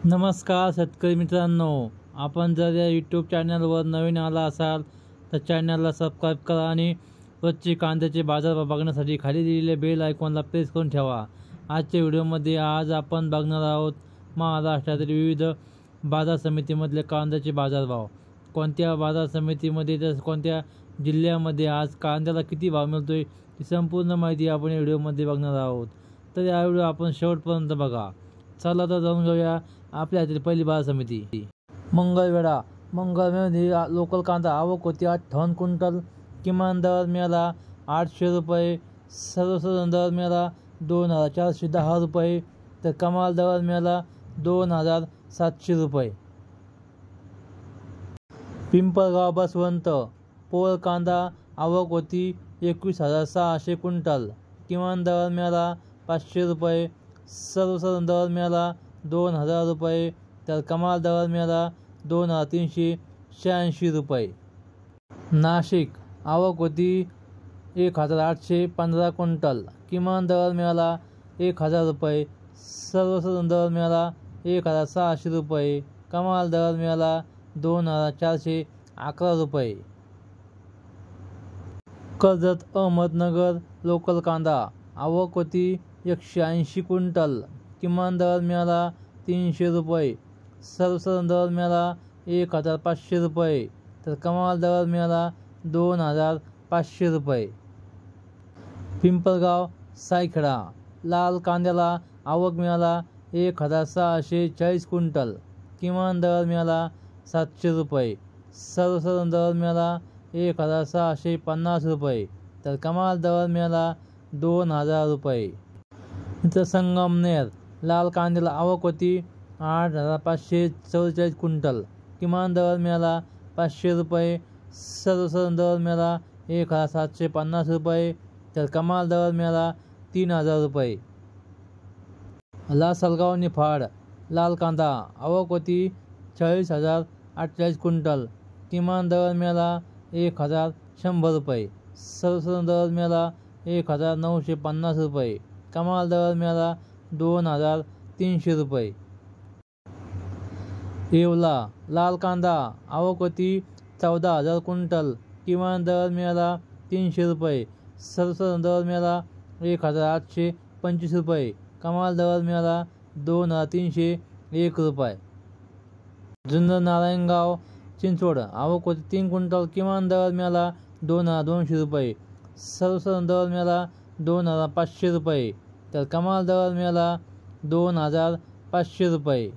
नमस्कार शेतकरी मित्रांनो, आपण जर या यूट्यूब चॅनलवर नवीन आला असाल तर चॅनलला सबस्क्राईब करा आणि रोजचे कांद्याचे बाजारभाव बघण्यासाठी खाली दिलेले बेल आयकॉनला प्रेस करून ठेवा। आजच्या व्हिडिओमध्ये आज आपण बघणार आहोत महाराष्ट्रातील विविध बाजार समितीमधले कांद्याचे बाजारभाव, कोणत्या बाजार समितीमध्ये तर कोणत्या जिल्ह्यामध्ये आज कांद्याला किती भाव मिळतोय ही संपूर्ण माहिती आपण या व्हिडिओमध्ये बघणार आहोत। तर या व्हिडिओ आपण शेवटपर्यंत बघा। चला तर जाणून घेऊया आपल्या हातील पहिली बाजार समिती। मंगळवेढा लोकल कांदा आवक होती 58 क्विंटल। किमान दर मिळाला 800 रुपये, सर्वसाधारण दर मिळाला 2410 रुपये, तर कमाल दर मिळाला 2700 रुपये। पिंपळगाव बसवंत पोळ कांदा आवक होती 21600 क्विंटल। किमान दर मिळाला 500 रुपये, सर्वसाधारण दर मिळाला 2000 रुपये, तर कमाल दर मिळाला 2386 रुपये। नाशिक आवक होती 1815 क्विंटल। किमान दर मिळाला 1000 रुपये, सर्वसाधारण दर मिळाला 1600 रुपये, कमाल दर मिळाला 2411 रुपये। कर्जत अहमदनगर लोकल कांदा आवक होती 180 क्विंटल। किमान दर मिळाला 300 रुपये, सर्वसाधारण दर मिळाला 1500 रुपये, तर कमाल दर मिळाला 2500 रुपये। पिंपळगाव सायखेडा लाल कांद्याला आवक मिळाला 1640 क्विंटल। किमान दर मिळाला 700 रुपये, सर्वसाधारण दर मिळाला 1650 रुपये, तर कमाल दर मिळाला 2000 रुपये। इथं संगमनेर लाल कांद्याला आवक होती 8544 क्विंटल। किमान दर मिळाला 500 रुपये, सर्वसाधारण दर मिळाला 1750 रुपये, तर कमाल दर मिळाला 3000 रुपये। लासलगाव निफाड लाल कांदा आवक होती 40048 क्विंटल। किमान दर मिळाला 1100 रुपये, सर्वसाधारण दर मिळाला 1950 रुपये, कमाल दर मिळाला 2300 रुपये। येवला लाल कांदा आवक होती 14000 क्विंटल। किमान दर मिळाला 300 रुपये, सर्वसाधारण दर मिळाला 1825 रुपये, कमाल दर मिळाला 2301 रुपये। जुन्नर नारायणगाव चिंचवड आवक होती 3 क्विंटल। किमान दर मिळाला 2200 रुपये, सर्वसाधारण दर मिळाला 2500 रुपये, तर कमाल दर मिळाला 2500 रुपये।